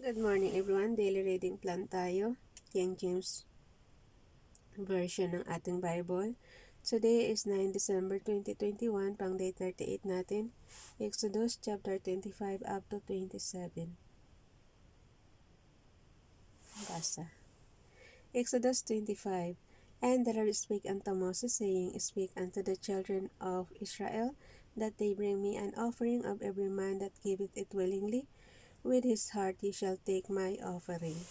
Good morning everyone, daily reading plan tayo, King James version ng ating Bible. Today is 9 December 2021, pang day 38 natin, Exodus chapter 25 up to 27. Basa. Exodus 25. And the Lord spake unto Moses, saying, Speak unto the children of Israel, that they bring me an offering of every man that giveth it willingly. With his heart ye shall take my offering.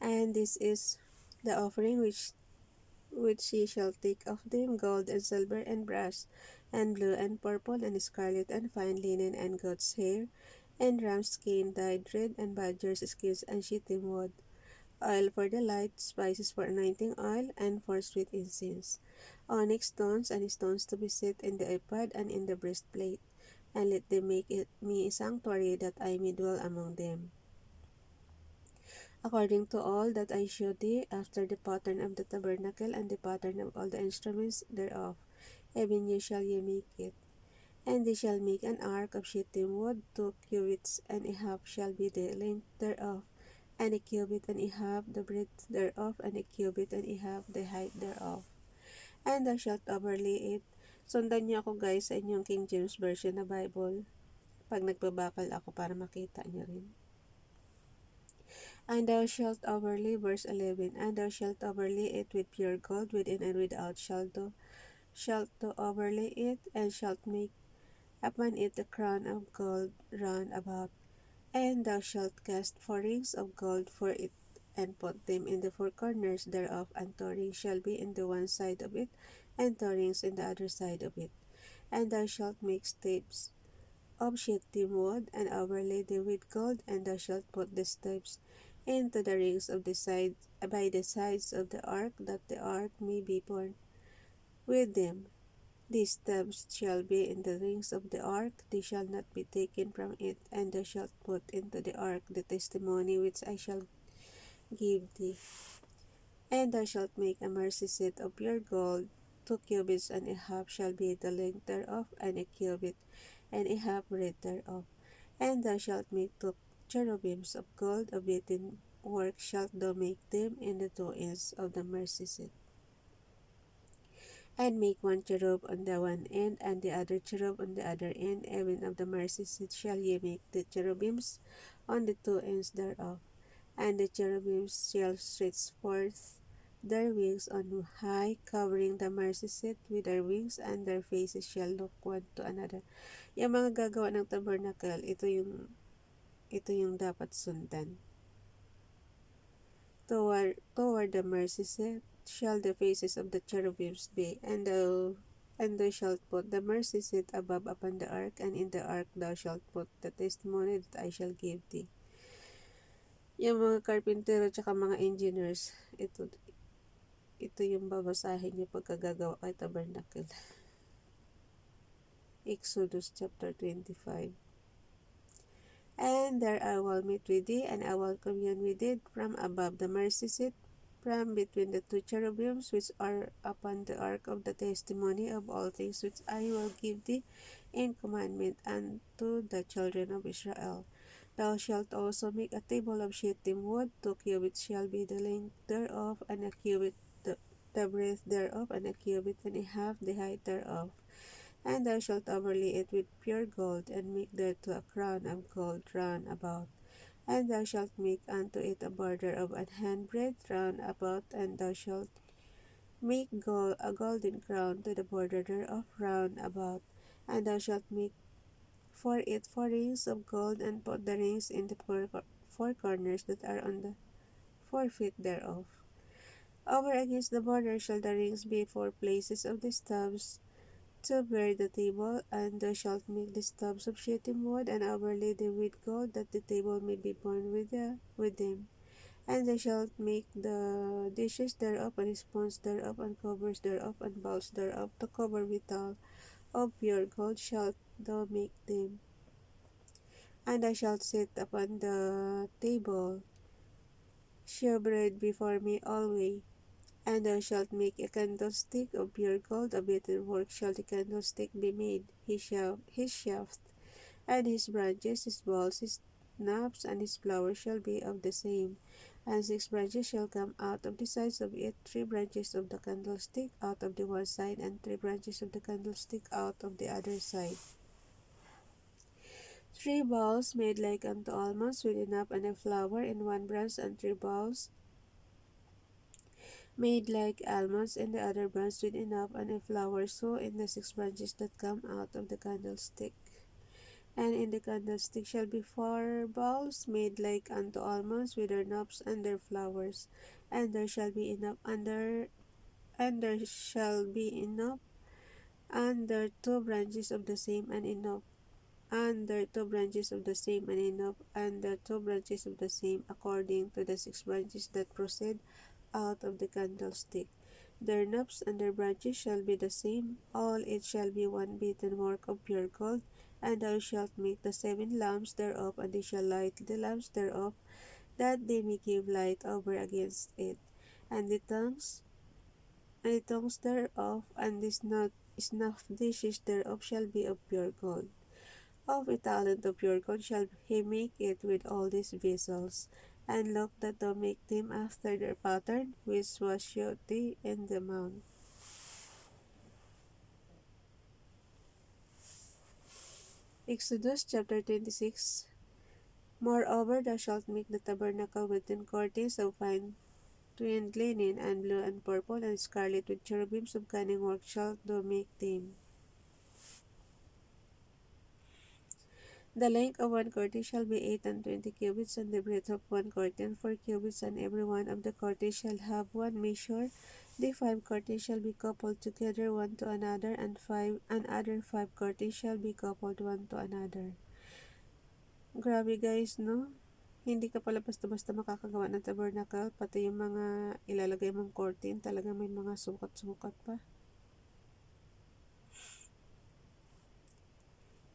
And this is the offering which ye shall take of them: gold and silver and brass, and blue and purple and scarlet and fine linen and goat's hair, and ram's skin dyed red, and badger's skins and shittim wood, oil for the light, spices for anointing oil, and for sweet incense, onyx stones, and stones to be set in the ephod and in the breastplate. And let them make it me a sanctuary, that I may dwell among them, according to all that I shewed thee, after the pattern of the tabernacle and the pattern of all the instruments thereof, even ye shall ye make it. And they shall make an ark of shittim wood, 2 cubits and a half shall be the length thereof, and a cubit and a half the breadth thereof, and a cubit and a half the height thereof. And thou shalt overlay it. Sundan niyo ako guys sa inyong King James Version na Bible, pag nagbabakal ako para makita niyo rin. And thou shalt overlay, verse 11, and thou shalt overlay it with pure gold, within and without shalt thou overlay it, and shalt make upon it the crown of gold round about. And thou shalt cast 4 rings of gold for it, and put them in the 4 corners thereof, and 2 rings shall be in the one side of it, and 2 rings in the other side of it. And thou shalt make staves of shittim wood, and overlay them with gold, and thou shalt put the staves into the rings of the sides by the sides of the ark, that the ark may be borne with them. These staves shall be in the rings of the ark, they shall not be taken from it. And thou shalt put into the ark the testimony which I shall give thee. And thou shalt make a mercy seat of pure gold, 2 cubits and a half shall be the length thereof, and a cubit and a half breadth thereof. And thou shalt make 2 cherubims of gold, of beaten work shalt thou make them in the 2 ends of the mercy seat. And make 1 cherub on the one end, and the other cherub on the other end, even of the mercy seat shall ye make the cherubims on the 2 ends thereof. And the cherubims shall stretch forth their wings on high, covering the mercy seat with their wings, and their faces shall look one to another. Yung mga gagawa ng tabernacle, ito yung dapat sundan. Toward the mercy seat shall the faces of the cherubims be, and thou shalt put the mercy seat above upon the ark, and in the ark thou shalt put the testimony that I shall give thee. Yung mga karpintero tsaka mga engineers, ito yung babasahin niyo pagkagagawa kay tabernacle. Exodus chapter 25. And there I will meet with thee, and I will commune with thee from above the mercy seat, from between the 2 cherubims which are upon the ark of the testimony of all things which I will give thee in commandment unto the children of Israel. Thou shalt also make a table of shittim wood, 2 cubits shall be the length thereof, and a cubit the breadth thereof, and a cubit and a half the height thereof. And thou shalt overlay it with pure gold, and make thereto a crown of gold round about. And thou shalt make unto it a border of an handbreadth round about, and thou shalt make a golden crown to the border thereof round about. And thou shalt make for it 4 rings of gold, and put the rings in the 4 corners that are on the 4 feet thereof. Over against the border shall the rings be 4 places of the stubs to bear the table, and thou shalt make the stubs of shittim wood, and overlay them with gold, that the table may be borne with them. And thou shalt make the dishes thereof, and spoons thereof, and covers thereof, and bowls thereof, to cover withal. Of pure gold shalt thou make them. And thou shalt set upon the table shewbread before me alway. And thou shalt make a candlestick of pure gold, of beaten work shall the candlestick be made, his shaft, and his branches, his balls, knobs, and its flowers shall be of the same. And 6 branches shall come out of the sides of it, 3 branches of the candlestick out of the one side, and 3 branches of the candlestick out of the other side. 3 balls made like unto almonds, with enough and a flower in one branch, and 3 balls made like almonds in the other branch, with enough and a flower, so in the 6 branches that come out of the candlestick. And in the candlestick shall be 4 balls made like unto almonds, with their knobs and their flowers. And there shall be enough under, and there shall be enough under 2 branches of the same, and enough under 2 branches of the same, and enough under 2 branches of the same, according to the 6 branches that proceed out of the candlestick. Their knobs and their branches shall be the same, all it shall be one beaten work of pure gold. And thou shalt make the 7 lamps thereof, and they shall light the lamps thereof, that they may give light over against it. And the tongues thereof, and the snuff dishes thereof shall be of pure gold. Of a talent of pure gold shall he make it with all these vessels. And look that thou make them after their pattern, which was shewed thee in the mount. Exodus chapter 26. Moreover, thou shalt make the tabernacle with 10 curtains of fine twined linen, and blue and purple and scarlet, with cherubims of cunning work shalt thou make them. The length of one curtain shall be 28 cubits, and the breadth of one curtain 4 cubits, and every one of the curtains shall have one measure. The 5 curtains shall be coupled together one to another, and other 5 curtains shall be coupled one to another. Grabe guys, no? Hindi ka pala basta-basta makakagawa ng tabernacle, pati yung mga ilalagay mong curtain, talaga may mga sukat-sukat pa.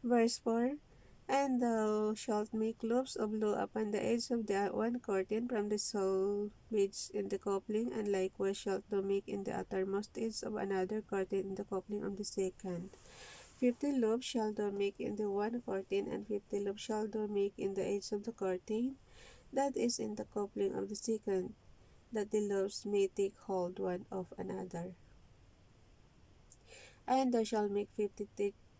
Verse 4. And thou shalt make loops of blue upon the edge of the one curtain from the selvage in the coupling, and likewise shalt thou make in the uttermost edge of another curtain in the coupling of the second. 50 loops shall thou make in the one curtain, and 50 loops shall thou make in the edge of the curtain that is in the coupling of the second, that the loops may take hold one of another. And thou shalt make 50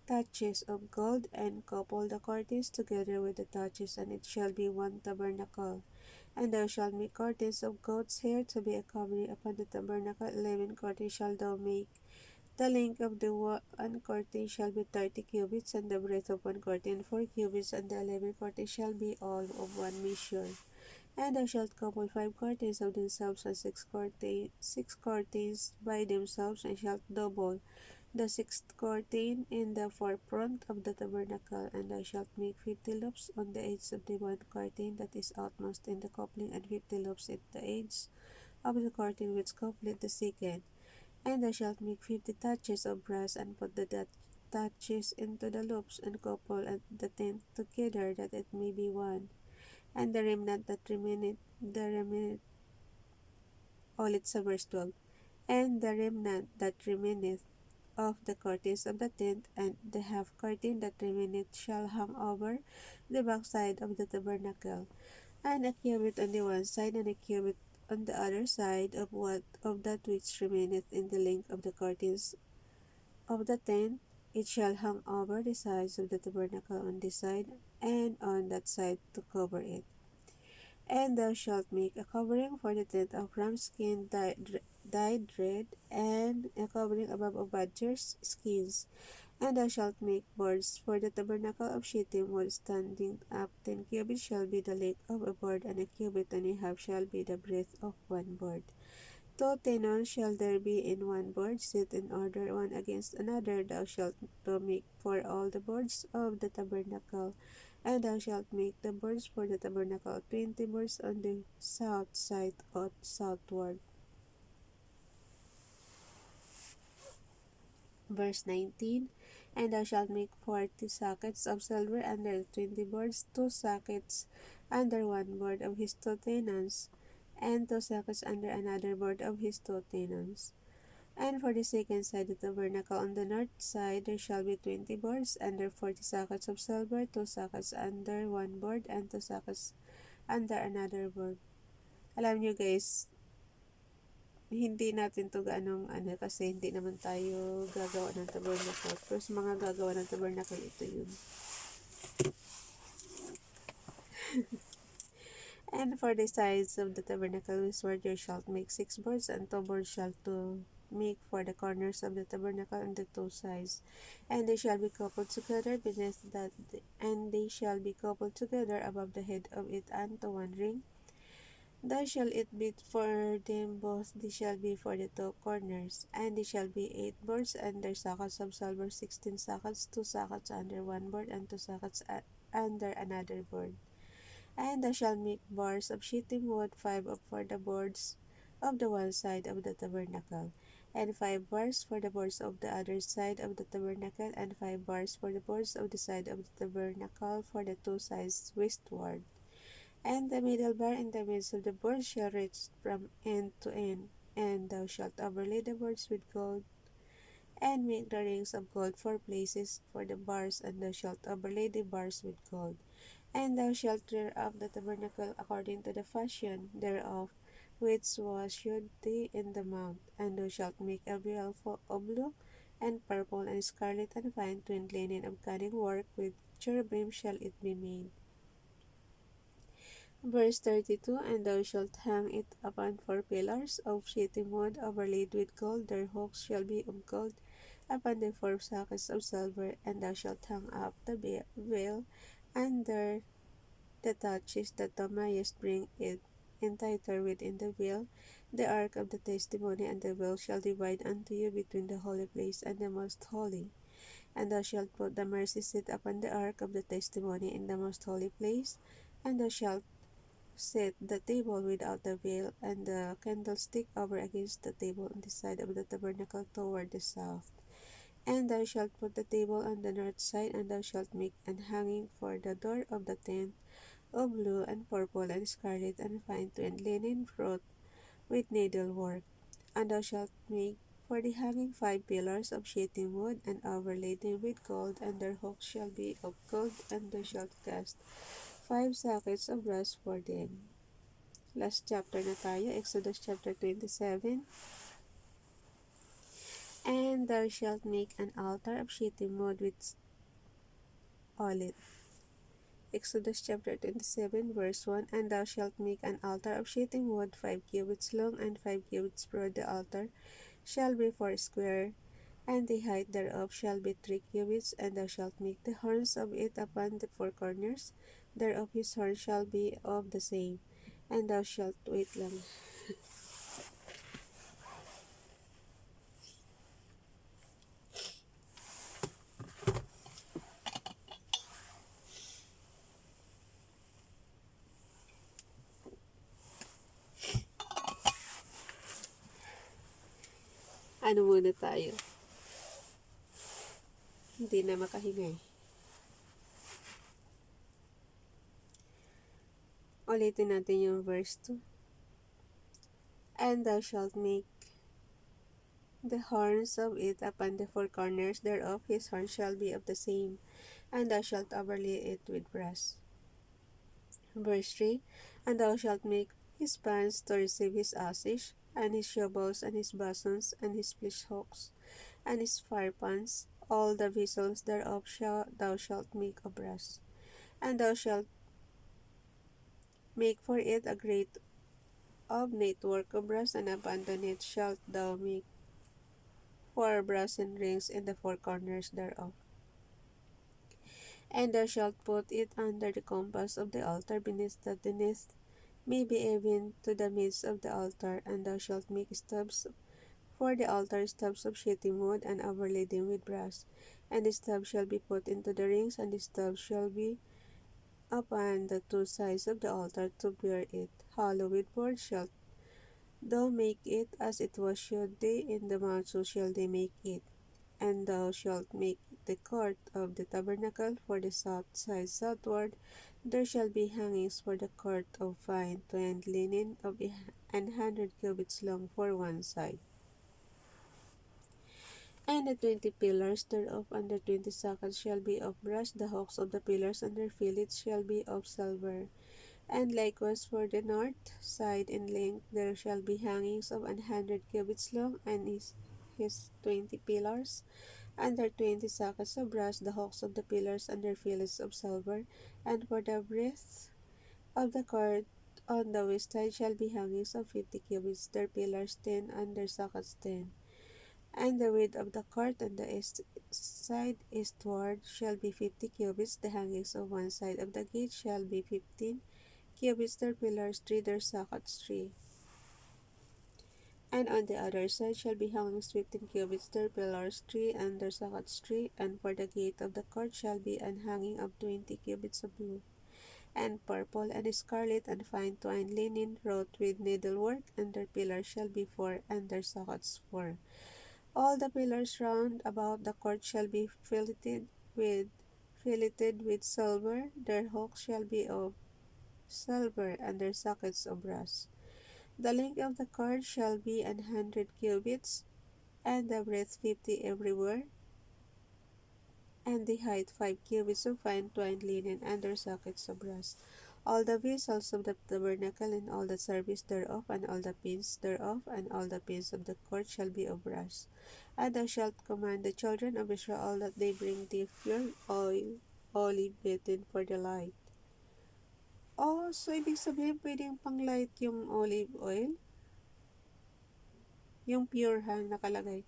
touches of gold, and couple the curtains together with the touches, and it shall be one tabernacle. And thou shalt make curtains of goat's hair to be a covering upon the tabernacle. 11 curtains shall thou make. The length of the one curtain shall be 30 cubits, and the breadth of one curtain 4 cubits, and the 11 curtains shall be all of one measure. And thou shalt couple 5 curtains of themselves, and 6 curtains by themselves, and shalt double the 6th curtain in the forefront of the tabernacle. And thou shalt make 50 loops on the edge of the one curtain that is outmost in the coupling, and 50 loops at the edge of the curtain which coupleth the second. And thou shalt make 50 touches of brass, and put the touches into the loops, and couple the tent together, that it may be one. And the remnant that remaineth, ulit sa verse 12. And the remnant that remaineth of the curtains of the tent, and the half curtain that remaineth shall hang over the backside of the tabernacle, and a cubit on the one side, and a cubit on the other side of that which remaineth in the length of the curtains of the tent. It shall hang over the sides of the tabernacle on this side and on that side to cover it. And thou shalt make a covering for the tent of ram skin dyed red, and a covering above of badger's skins. And thou shalt make boards for the tabernacle of shittim wood, standing up 10 cubits shall be the length of a board, and a cubit and a half shall be the breadth of one board. 2 tenons shall there be in one board, set in order one against another. Thou shalt make for all the boards of the tabernacle. And thou shalt make the boards for the tabernacle 20 boards on the south side or southward. Verse 19. And thou shalt make 40 sockets of silver under 20 boards, 2 sockets under one board of his 2 tenons, and 2 sockets under another board of his 2 tenons. And for the second side of the tabernacle on the north side, there shall be 20 boards under 40 sockets of silver, 2 sockets under one board, and 2 sockets under another board. Alam nyo guys, hindi natin to gaanong kasi hindi naman tayo gagawa ng tabernacle. Pero sa mga gagawa ng tabernacle, ito yun. And for the sides of the tabernacle westward, you shall make 6 boards, and 2 boards shall to make for the corners of the tabernacle on the 2 sides. And they shall be coupled together beneath that, and they shall be coupled together above the head of it unto one ring. Thus shall it be for them both, they shall be for the 2 corners. And they shall be 8 boards, and their sockets of silver 16 sockets, 2 sockets under one board, and 2 sockets under another board. And thou shalt make bars of shittim wood, 5 for the boards of the one side of the tabernacle, and 5 bars for the boards of the other side of the tabernacle, and 5 bars for the boards of the side of the tabernacle for the 2 sides westward. And the middle bar in the midst of the boards shall reach from end to end, and thou shalt overlay the boards with gold, and make the rings of gold 4 places for the bars, and thou shalt overlay the bars with gold. And thou shalt rear up the tabernacle according to the fashion thereof, which was shewed thee in the mount. And thou shalt make a veil of blue, and purple, and scarlet, and fine twined linen of cunning work, with cherubim shall it be made. Verse 32. And thou shalt hang it upon 4 pillars of shittim wood, overlaid with gold. Their hooks shall be of gold upon the 4 sockets of silver. And thou shalt hang up the veil under the touches that thou mayest bring it entire within the veil. The ark of the testimony and the veil shall divide unto you between the holy place and the most holy. And thou shalt put the mercy seat upon the ark of the testimony in the most holy place. And thou shalt set the table without the veil, and the candlestick over against the table on the side of the tabernacle toward the south. And thou shalt put the table on the north side, and thou shalt make an hanging for the door of the tent of blue and purple and scarlet and fine twined linen wrought with needlework. And thou shalt make for the hanging 5 pillars of shittim wood, and overlay them with gold, and their hooks shall be of gold, and thou shalt cast 5 sockets of brass for them. Last chapter na tayo, Exodus chapter 27. And thou shalt make an altar of shittim wood with olive. Exodus chapter 27, verse 1. And thou shalt make an altar of shittim wood, 5 cubits long and 5 cubits broad. The altar shall be 4 square, and the height thereof shall be 3 cubits. And thou shalt make the horns of it upon the 4 corners thereof. His horn shall be of the same. And thou shalt, wait lang. Ano muna tayo? Hindi na makahinga eh. Ulitin natin yung verse 2. And thou shalt make the horns of it upon the 4 corners thereof. His horn shall be of the same. And thou shalt overlay it with brass. Verse 3. And thou shalt make his pans to receive his ashes, and his shovels, and his basons, and his fish hooks, and his fire pans. All the vessels thereof thou shalt make of brass. And thou shalt make for it a grate of network of brass, and upon it shalt thou make 4 brassen rings in the 4 corners thereof. And thou shalt put it under the compass of the altar beneath maybe even to the midst of the altar. And thou shalt make stubs for the altar, stubs of shittim wood, and overlay them with brass. And the stubs shall be put into the rings, and the stubs shall be upon the 2 sides of the altar to bear it. Hollow with boards shalt thou make it, as it was shewed thee in the mount, so shall they make it. And thou shalt make the court of the tabernacle for the south side southward. There shall be hangings for the court of fine twined linen of 100 cubits long for one side. And the 20 pillars thereof and the 20 sockets shall be of brass, the hooks of the pillars and their fillets shall be of silver. And likewise for the north side in length there shall be hangings of 100 cubits long, and his 20 pillars, and their 20 sockets of brass, the hooks of the pillars and their fillets of silver. And for the breadth of the court on the west side shall be hangings of 50 cubits, their pillars 10 and their sockets 10. And the width of the court on the east side eastward shall be 50 cubits, the hangings of one side of the gate shall be 15 cubits, their pillars 3, their sockets 3. And on the other side shall be hangings 15 cubits, their pillars 3, and their sockets 3. And for the gate of the court shall be an hanging of 20 cubits of blue, and purple, and scarlet, and fine twined linen, wrought with needlework, and their pillars shall be 4, and their sockets 4. All the pillars round about the court shall be with filleted with silver, their hooks shall be of silver, and their sockets of brass. The length of the court shall be 100 cubits, and the breadth 50 everywhere, and the height 5 cubits of fine twined linen, and their sockets of brass. All the vessels of the tabernacle, and all the service thereof, and all the pins thereof, and all the pins of the court shall be of brass. And thou shalt command the children of Israel that they bring thee pure oil, olive beaten for the light. Oh, so ibig sabihin pwedeng pang light yung olive oil? Yung pure nakalagay.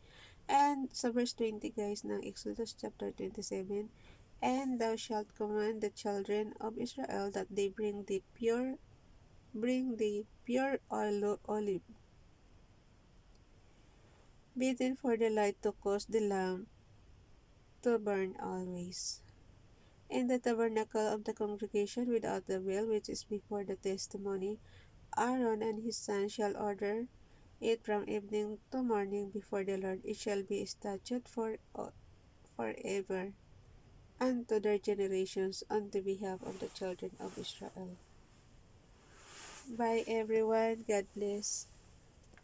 And sa verse 20 guys ng Exodus chapter 27, and thou shalt command the children of Israel that they bring the pure oil, olive beaten for the light to cause the lamp to burn always. In the tabernacle of the congregation without the veil, which is before the testimony, Aaron and his sons shall order it from evening to morning before the Lord. It shall be a statute forever unto their generations on the behalf of the children of Israel. Bye everyone. God bless.